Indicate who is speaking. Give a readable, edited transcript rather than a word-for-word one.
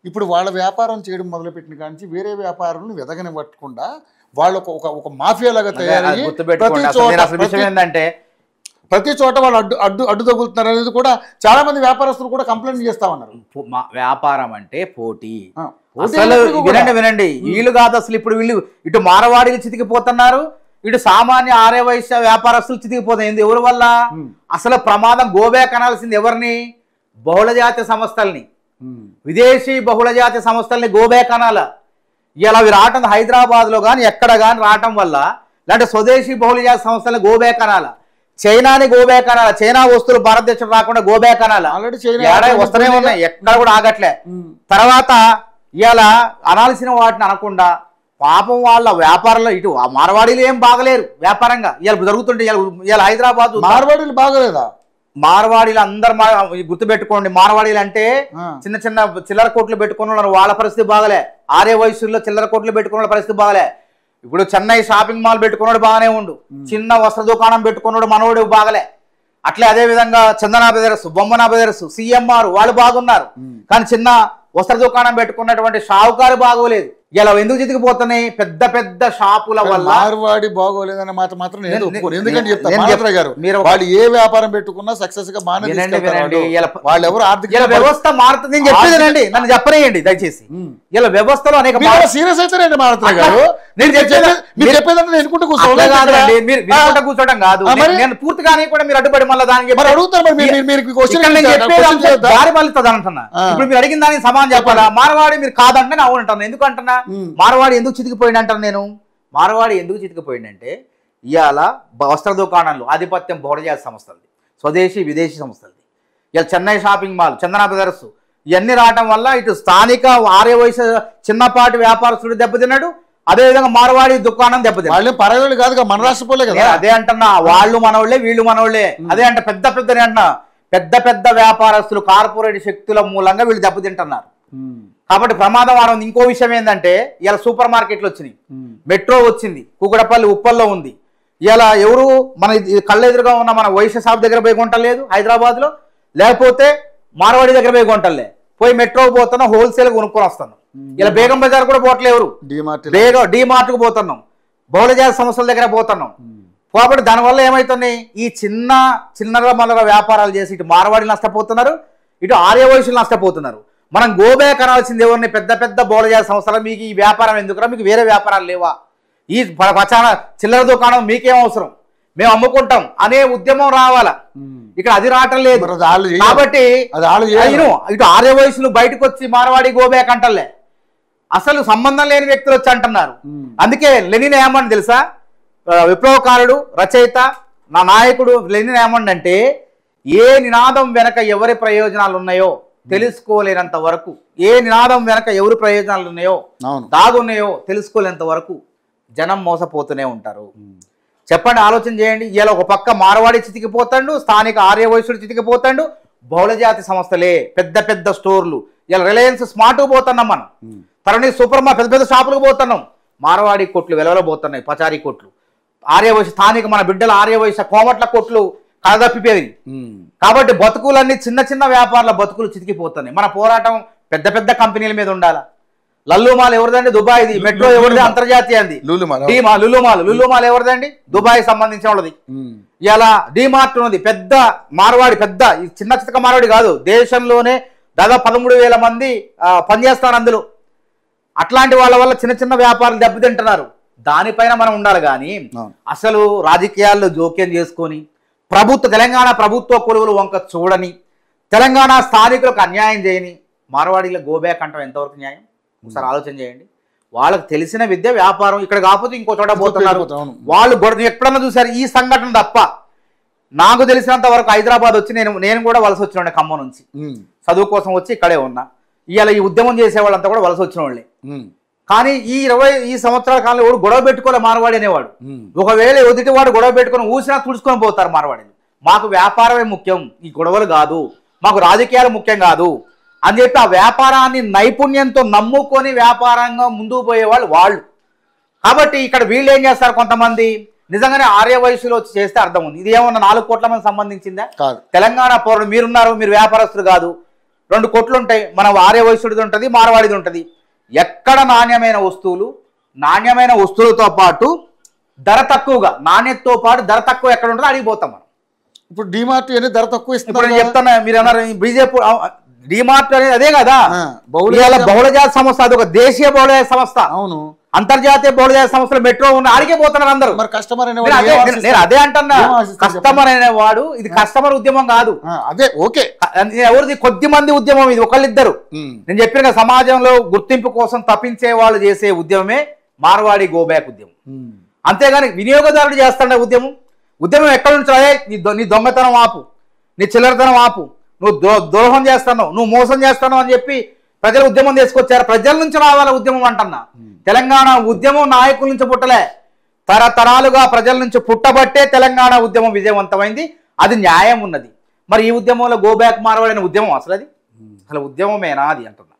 Speaker 1: ఇప్పుడు వాళ్ళ వ్యాపారం చేయడం మొదలుపెట్టిన కాంచి వేరే వ్యాపారులను వెదగనివ్వకుండా వాళ్ళు ఒక మాఫియా లాగా తయారయ్యి ప్రతి చోట వాళ్ళు అడ్డు తగులుతున్నారు అనేది కూడా చాలా మంది వ్యాపారస్తులు కూడా కంప్లైంట్ చేస్తా ఉన్నారు.
Speaker 2: వ్యాపారం అంటే పోటీ. అసలు వినండి వీళ్ళు కాదు అసలు. ఇప్పుడు వీళ్ళు ఇటు మారవాడిలు చితికిపోతున్నారు, ఇటు సామాన్య ఆర్యవైశ్య వ్యాపారస్తులు చితికిపోతాయి. ఎవరి వల్ల? అసలు ప్రమాదం గోబ్యాక్ అనాల్సింది ఎవరిని? బహుళజాతి సంస్థల్ని, విదేశీ బహుళజాతి సంస్థల్ని గోబ్యాక్ అనాల. ఇలా అవి రావటం హైదరాబాద్లో కానీ ఎక్కడ కానీ రావటం వల్ల, లేదంటే స్వదేశీ బహుళజాతి సంస్థల్ని గోబ్యాక్ అనాల. చైనాని గోబ్యాక్ అనాల. చైనా వస్తువులు భారతదేశం రాకుండా గోబ్యాక్ అనాల. వస్తూనే ఉన్నాయి, ఎక్కడ కూడా ఆగట్లే. తర్వాత ఇలా అనాల్సిన వాటిని అనకుండా పాపం వాళ్ళ వ్యాపారంలో ఇటు ఆ మార్వాడీలు ఏం బాగలేరు వ్యాపారంగా. ఇలా జరుగుతుంటే ఇలా హైదరాబాద్
Speaker 1: మార్వాడీలు బాగలేదా?
Speaker 2: మార్వాడీలు అందరు గుర్తుపెట్టుకోండి. మార్వాడీలు అంటే చిన్న చిన్న చిల్లర కోట్లు పెట్టుకున్న వాళ్ళ పరిస్థితి బాగలే. ఆర్య వయసుల్లో చిల్లర కోట్లు పెట్టుకున్న పరిస్థితి బాగలే. ఇప్పుడు చెన్నై షాపింగ్ మాల్ పెట్టుకున్నాడు బాగానే ఉండు, చిన్న వస్త్ర దుకాణం పెట్టుకున్నాడు మనోడు బాగలే. అట్లే అదే విధంగా చందనా బ్రదర్స్, బొమ్మనా బ్రదర్స్, సిఎంఆర్ వాళ్ళు బాగున్నారు. కానీ చిన్న వస్త్ర దుకాణం పెట్టుకున్నటువంటి షావుకారు బాగోలేదు. ఇలా ఎందుకు చితికిపోతున్నాయి? పెద్ద పెద్ద షాపుల వల్ల.
Speaker 1: మార్వాడి బాగోలేదన్న మాట మాత్రం నేను ఒప్పుకోను. ఎందుకంటే చెప్తాను, వాళ్ళు ఏ వ్యాపారం పెట్టుకున్నా సక్సెస్ గా బాగానే వాళ్ళు ఎవరు ఆర్థిక
Speaker 2: వ్యవస్థ మారుతుంది. నేను చెప్పేదేనండి, నన్ను చెప్పనేయండి దయచేసి. ఇలా వ్యవస్థలో అనేక
Speaker 1: సీరియస్ అయితేనండి మారుతున్నా గారు. నేను చెప్పేదంటే ఎన్నుకుంటూ
Speaker 2: కూర్చోండి. మీరు కూర్చోవడం కాదు, నేను పూర్తిగానే కూడా మీరు అడ్డుపడి మళ్ళీ దానికి
Speaker 1: అడుగుతారు.
Speaker 2: దారి మళ్ళీ అంటున్నా. ఇప్పుడు మీరు అడిగిన దానికి సమాధానం చెప్పాలా? మార్వాడి మీరు కాదంటే నేను అవునంటున్నా. ఎందుకంటున్నా? మార్వాడి ఎందుకు చితికిపోయింది అంటాను నేను. మార్వాడి ఎందుకు చితికిపోయిందంటే ఇవాళ వస్త్ర దుకాణంలో ఆధిపత్యం బహుళజాతి సంస్థలది, స్వదేశీ విదేశీ సంస్థలది. ఇలా Chennai shopping mall, Chandana brothers ఇవన్నీ రావటం వల్ల ఇటు స్థానిక ఆర్యవైశ్య చిన్నపాటి వ్యాపారస్తుడు దెబ్బతిన్నాడు, అదేవిధంగా మార్వాడి దుకాణం దెబ్బతిన్నాడు.
Speaker 1: వాళ్ళు పరవాళ్ళు కాదు, మన రాష్ట్రపోలే కదా.
Speaker 2: అదే అంటున్నా, వాళ్ళు మనోళ్లే వీళ్ళు మనోళ్లే. అదే అంటే పెద్ద అంటున్నా, పెద్ద పెద్ద వ్యాపారస్తులు కార్పొరేట్ శక్తుల మూలంగా వీళ్ళు దెబ్బతింటున్నారు. కాబట్టి ప్రమాదం వారం. ఇంకో విషయం ఏంటంటే ఇలా సూపర్ మార్కెట్లు వచ్చినాయి, మెట్రో వచ్చింది, కూకడపల్లి ఉప్పల్లో ఉంది. ఇలా ఎవరు మన కళ్ళెదురుగా ఉన్న మన వైశ్య షాప్ దగ్గర పోయి కొంటలేదు హైదరాబాద్ లో, లేకపోతే మార్వాడి దగ్గర పోయి కొంటలే, పోయి మెట్రో పోతున్నాం, హోల్సేల్ కొనుక్కొని వస్తున్నాం. ఇలా బేగం బజార్ కూడా పోవట్లేదు ఎవరు, డిమార్ట్ కు పోతున్నాం, బహుళజాతి సంస్థల దగ్గర పోతున్నాం. కాబట్టి దానివల్ల ఏమవుతున్నాయి? ఈ చిన్నర మల్లర వ్యాపారాలు చేసి ఇటు మార్వాడి నష్టపోతున్నారు, ఇటు ఆర్యవైశ్యులు నష్టపోతున్నారు. మనం గోబ్యాక్ అనాల్సింది ఎవరిని? పెద్ద పెద్ద బహుళజాతి సంస్థలు. మీకు ఈ వ్యాపారం ఎందుకురా? మీకు వేరే వ్యాపారాలు లేవా? ఈ చిల్లర దుకాణం మీకేం అవసరం, మేము అమ్ముకుంటాం అనే ఉద్యమం రావాలా. ఇక్కడ అది రావటం లేదు. కాబట్టి ఇటు ఆర్యవైశ్యులు బయటకు వచ్చి మార్వాడి గోబ్యాక్ అంటలే, అసలు సంబంధం లేని వ్యక్తులు వచ్చి అంటున్నారు. అందుకే లెనిన్ ఏమని తెలుసా? విప్లవకారుడు, రచయిత, నా నాయకుడు లెనిన్ ఏమండంటే, ఏ నినాదం వెనక ఎవరి ప్రయోజనాలు ఉన్నాయో తెలుసుకోలేనంత వరకు, ఏ నినాదం వెనక ఎవరి ప్రయోజనాలు ఉన్నాయో దాగున్నాయో తెలుసుకోలేనంత వరకు జనం మోసపోతూనే ఉంటారు. చెప్పండి, ఆలోచన చేయండి. ఇలా ఒక పక్క మార్వాడి చితికిపోతాడు, స్థానిక ఆర్యవైశ్యుడు చితికిపోతాడు, బహుళజాతి సంస్థలే పెద్ద పెద్ద స్టోర్లు. ఇలా రిలయన్స్ స్మార్ట్కు పోతున్నాం, మనం తరుణి సూపర్ పెద్ద పెద్ద షాపులకు పోతున్నాం. మార్వాడి కొట్లు వెలవలో పోతున్నాయి, పచారీ కొట్లు. ఆర్యవైశ్య స్థానిక మన బిడ్డల ఆర్యవైశ్య కోమట్ల కొట్లు కడదప్పిపోయి. కాబట్టి బతుకులన్నీ చిన్న చిన్న వ్యాపారాల బతుకులు చితికిపోతున్నాయి. మన పోరాటం పెద్ద పెద్ద కంపెనీల మీద ఉండాలా. లల్లుమాల్ ఎవరిదండి? దుబాయ్ది. మెట్రో ఎవరిది? అంతర్జాతీయంది. లులుమాల్ ఎవరిదండి? దుబాయ్ సంబంధించిన వాళ్ళది. ఇలా డిమార్ట్ ఉన్నది, పెద్ద మార్వాడి, పెద్ద చిన్న చితక మార్వాడి కాదు, దేశంలోనే దాదాపు 13,000 మంది పనిచేస్తారు అందులో. అట్లాంటి వాళ్ళ వల్ల చిన్న చిన్న వ్యాపారాలు దెబ్బతింటున్నారు. దానిపైన మనం ఉండాలి. కానీ అసలు రాజకీయాల్లో జోక్యం చేసుకొని తెలంగాణ ప్రభుత్వ కొలువులు వంక చూడని, తెలంగాణ స్థానికులకు అన్యాయం చేయని మార్వాడీల గోబ్యాక్ అంటాం ఎంతవరకు న్యాయం? ఒకసారి ఆలోచన చేయండి. వాళ్ళకి తెలిసిన విద్య వ్యాపారం, ఇక్కడ కాకపోతే ఇంకో చోట పోతున్నారు. వాళ్ళు ఎప్పుడన్నా చూసారు ఈ సంఘటన తప్ప? నాకు తెలిసినంత వరకు హైదరాబాద్ వచ్చి నేను కూడా వలస వచ్చిన ఖమ్మం నుంచి చదువు కోసం వచ్చి ఇక్కడే ఉన్నా. ఇవాళ ఈ ఉద్యమం చేసే వాళ్ళంతా కూడా వలస వచ్చిన వాళ్ళే. కానీ ఈ 20 సంవత్సరాల కాలంలో ఎవడు గొడవ పెట్టుకోలే మార్వాడి అనేవాడు. ఒకవేళ ఎదుటివాడు గొడవ పెట్టుకొని ఊసినా తుడుచుకొని పోతారు మార్వాడిని. మాకు వ్యాపారమే ముఖ్యం, ఈ గొడవలు కాదు, మాకు రాజకీయాలు ముఖ్యం కాదు అని చెప్పి ఆ వ్యాపారాన్ని నైపుణ్యంతో నమ్ముకొని వ్యాపారంగా ముందుకు పోయేవాళ్ళు వాళ్ళు. కాబట్టి ఇక్కడ వీళ్ళు ఏం చేస్తారు? కొంతమంది నిజంగానే ఆర్యవైశ్యులు వచ్చి చేస్తే అర్థం ఉంది. ఇది ఏమన్నా 4 కోట్ల మంది సంబంధించిందా? తెలంగాణ పౌరులు మీరున్నారు, మీరు వ్యాపారస్తులు కాదు. 2 కొట్లు ఉంటాయి, మన ఆర్య వైశ్యుడిది ఉంటుంది, మార్వాడిది ఉంటుంది. ఎక్కడ నాణ్యమైన వస్తువులతో పాటు ధర తక్కువగా, నాణ్యతతో పాటు ధర తక్కువ ఎక్కడ ఉంటుందో అడిగిపోతాం మనం.
Speaker 1: ఇప్పుడు డిమార్ట్ అనేది ధర తక్కువ ఇస్తుంది.
Speaker 2: ఇప్పుడు నేను చెప్తాను, మీరు అన్నారు బీజేపీ డిమార్ట్ అనేది అదే కదా, బహుళజాత సంస్థ, అది ఒక దేశీయ బహుళజాత సంస్థ.
Speaker 1: అవును,
Speaker 2: అంతర్జాతీయ బహుళజాత సంస్థలు మెట్రో ఉన్న ఆడికే పోతున్నారు అందరూ.
Speaker 1: మరి కస్టమర్
Speaker 2: నేను అదే అంటున్నా, కస్టమర్ అనేవాడు, ఇది కస్టమర్ ఉద్యమం కాదు.
Speaker 1: అదే ఓకే,
Speaker 2: ఎవరిది కొద్ది మంది ఉద్యమం, ఇది ఒకళ్ళిద్దరు. నేను చెప్పిన సమాజంలో గుర్తింపు కోసం తప్పించే వాళ్ళు చేసే ఉద్యమమే మార్వాడి గోబ్యాక్ ఉద్యమం. అంతేగాని వినియోగదారుడు చేస్తాడు ఉద్యమం ఎక్కడ నుంచి? నీ దొంగతనం ఆపు, నీ చిల్లరతనం ఆపు, నువ్వు ద్రోహం చేస్తాను, నువ్వు మోసం చేస్తాను అని చెప్పి ప్రజలు ఉద్యమం తీసుకొచ్చారు. ప్రజల నుంచి రావాల ఉద్యమం అంటున్నా. తెలంగాణ ఉద్యమం నాయకుల నుంచి పుట్టలే, తరతరాలుగా ప్రజల నుంచి పుట్టబట్టే తెలంగాణ ఉద్యమం విజయవంతమైంది. అది న్యాయం ఉన్నది. మరి ఈ ఉద్యమంలో గోబ్యాక్ మార్వాడి అనే ఉద్యమం అసలు ఉద్యమమేనా అది అంటున్నా.